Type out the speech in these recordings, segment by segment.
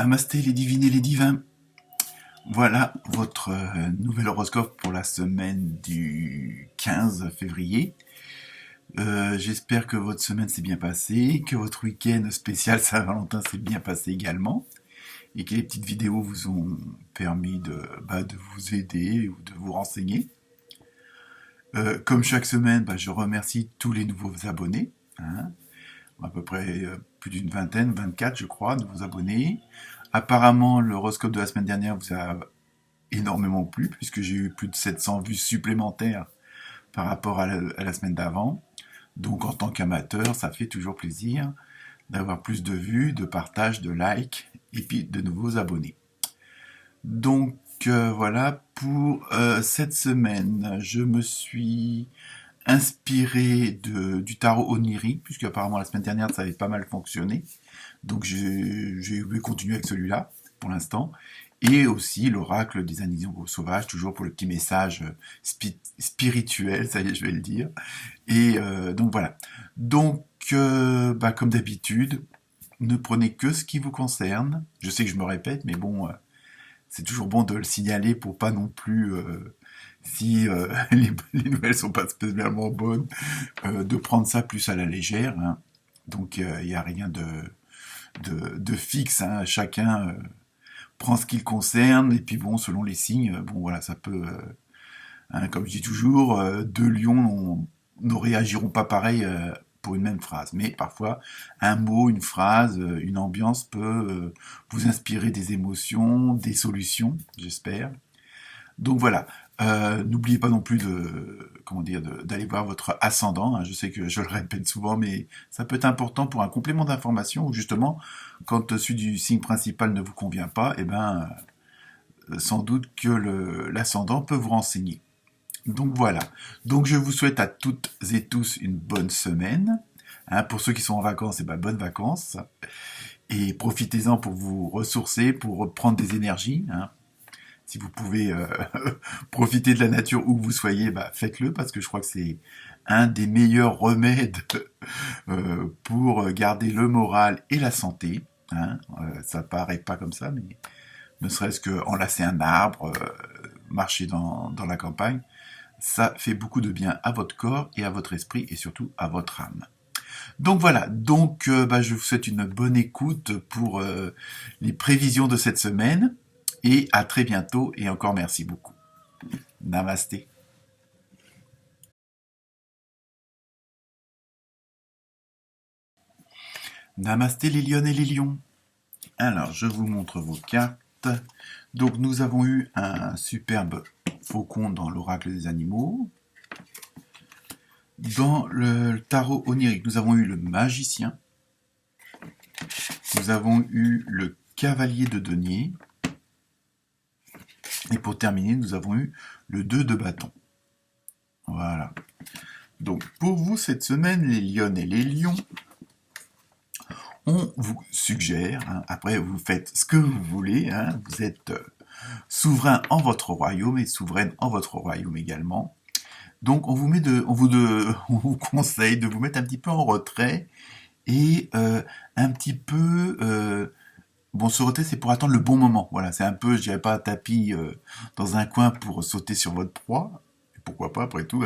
Namasté les divines et les divins. Voilà votre nouvel horoscope pour la semaine du 15 février. J'espère que votre semaine s'est bien passée, que votre week-end spécial Saint-Valentin s'est bien passé également, et que les petites vidéos vous ont permis de vous aider ou de vous renseigner. Comme chaque semaine, je remercie tous les nouveaux abonnés. À peu près plus d'une vingtaine, 24 je crois, de nouveaux abonnés. Apparemment, l'horoscope de la semaine dernière vous a énormément plu, puisque j'ai eu plus de 700 vues supplémentaires par rapport à la semaine d'avant. Donc en tant qu'amateur, ça fait toujours plaisir d'avoir plus de vues, de partages, de likes, et puis de nouveaux abonnés. Donc voilà, pour cette semaine, je me suis inspiré du tarot onirique, puisque apparemment la semaine dernière ça avait pas mal fonctionné. Donc j'ai continuer avec celui-là pour l'instant. Et aussi l'oracle des animaux sauvages, toujours pour le petit message spirituel, ça y est, je vais le dire. Et donc voilà. Donc, comme d'habitude, ne prenez que ce qui vous concerne. Je sais que je me répète, mais bon, c'est toujours bon de le signaler pour pas non plus, si les nouvelles sont pas spécialement bonnes, de prendre ça plus à la légère. Donc, il n'y a rien de fixe. Chacun prend ce qui le concerne, et puis bon, selon les signes, voilà, ça peut, comme je dis toujours, deux lions ne réagiront pas pareil pour une même phrase. Mais parfois, un mot, une phrase, une ambiance peut vous inspirer des émotions, des solutions, j'espère. Donc voilà, n'oubliez pas non plus d'aller voir votre ascendant. Je sais que je le répète souvent, mais ça peut être important pour un complément d'information, ou justement, quand celui du signe principal ne vous convient pas, sans doute que l'ascendant peut vous renseigner. Donc voilà. Donc je vous souhaite à toutes et tous une bonne semaine. Pour ceux qui sont en vacances, bonnes vacances. Et profitez-en pour vous ressourcer, pour reprendre des énergies. Si vous pouvez profiter de la nature où que vous soyez, faites-le, parce que je crois que c'est un des meilleurs remèdes pour garder le moral et la santé. Ça paraît pas comme ça, mais ne serait-ce qu'enlacer un arbre, marcher dans la campagne, ça fait beaucoup de bien à votre corps et à votre esprit, et surtout à votre âme. Donc voilà, je vous souhaite une bonne écoute pour les prévisions de cette semaine, et à très bientôt, et encore merci beaucoup. Namasté. Namasté les lionnes et les lions. Alors, je vous montre vos cartes. Donc, nous avons eu un superbe faucon dans l'oracle des animaux. Dans le tarot onirique, nous avons eu le magicien. Nous avons eu le cavalier de denier. Et pour terminer, nous avons eu le 2 de bâton. Voilà. Donc, pour vous, cette semaine, les lionnes et les lions, on vous suggère, après vous faites ce que vous voulez, vous êtes souverain en votre royaume et souveraine en votre royaume également. Donc on vous conseille de vous mettre un petit peu en retrait et un petit peu... ce retrait, c'est pour attendre le bon moment. Voilà, c'est un peu, je dirais pas tapis dans un coin pour sauter sur votre proie. Pourquoi pas, après tout,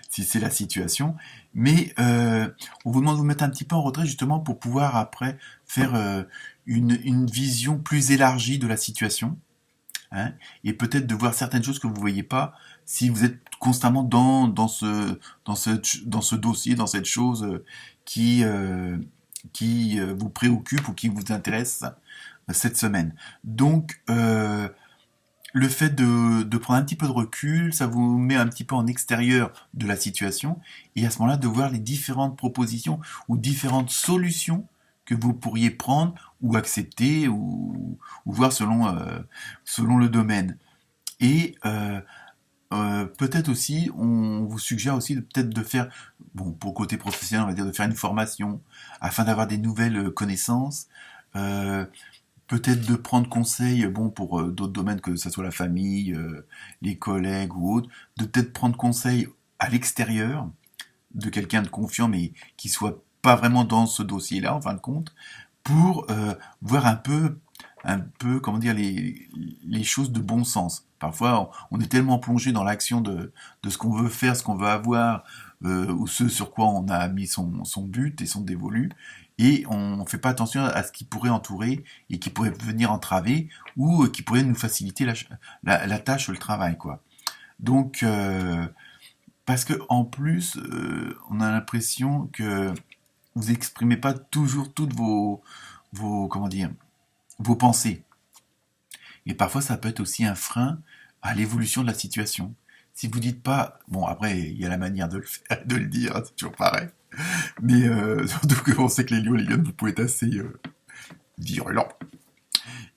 si c'est la situation. Mais on vous demande de vous mettre un petit peu en retrait, justement, pour pouvoir après faire une vision plus élargie de la situation. Et peut-être de voir certaines choses que vous ne voyez pas si vous êtes constamment dans ce dossier, dans cette chose qui vous préoccupe ou qui vous intéresse cette semaine. Donc, le fait de prendre un petit peu de recul, ça vous met un petit peu en extérieur de la situation, et à ce moment-là, de voir les différentes propositions ou différentes solutions que vous pourriez prendre ou accepter ou voir selon le domaine. Et peut-être aussi, on vous suggère aussi peut-être de faire, pour le côté professionnel, on va dire de faire une formation afin d'avoir des nouvelles connaissances. Peut-être de prendre conseil, pour d'autres domaines, que ce soit la famille, les collègues ou autres, de peut-être prendre conseil à l'extérieur de quelqu'un de confiant, mais qui soit pas vraiment dans ce dossier-là, en fin de compte, pour voir un peu un peu, comment dire, les choses de bon sens. Parfois, on est tellement plongé dans l'action de ce qu'on veut faire, ce qu'on veut avoir, ou ce sur quoi on a mis son but et son dévolu, et on ne fait pas attention à ce qui pourrait entourer et qui pourrait venir entraver ou qui pourrait nous faciliter la tâche ou le travail, quoi. Donc, parce que en plus, on a l'impression que vous exprimez pas toujours toutes comment dire, vos pensées. Et parfois, ça peut être aussi un frein à l'évolution de la situation. Si vous dites pas, bon après, il y a la manière de le faire, de le dire, c'est toujours pareil. Mais surtout qu'on sait que les lions et les lionnes, vous pouvez être assez virulents.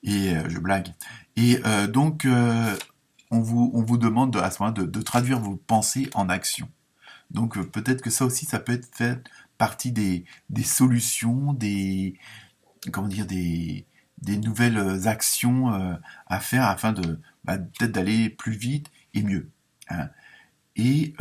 Et je blague. Et donc, on vous demande à ce moment de traduire vos pensées en action. Donc peut-être que ça aussi, ça peut être fait partie des solutions, comment dire, des nouvelles actions à faire afin de peut-être d'aller plus vite et mieux, hein. Et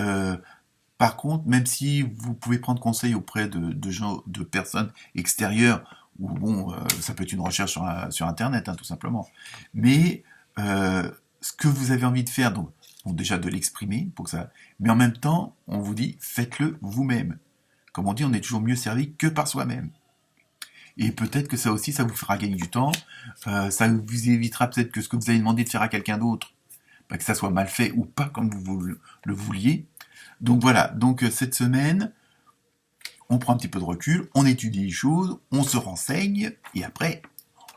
par contre, même si vous pouvez prendre conseil auprès de gens, de personnes extérieures, ou bon, ça peut être une recherche sur Internet, hein, tout simplement. Mais ce que vous avez envie de faire, donc bon, déjà de l'exprimer, pour que ça. Mais en même temps, on vous dit, faites-le vous-même. Comme on dit, on est toujours mieux servi que par soi-même. Et peut-être que ça aussi, ça vous fera gagner du temps. Ça vous évitera peut-être que ce que vous avez demandé de faire à quelqu'un d'autre, que ça soit mal fait ou pas comme vous le vouliez. Donc voilà, donc cette semaine, on prend un petit peu de recul, on étudie les choses, on se renseigne, et après,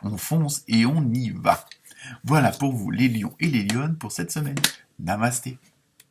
on fonce et on y va. Voilà pour vous les lions et les lionnes pour cette semaine. Namasté.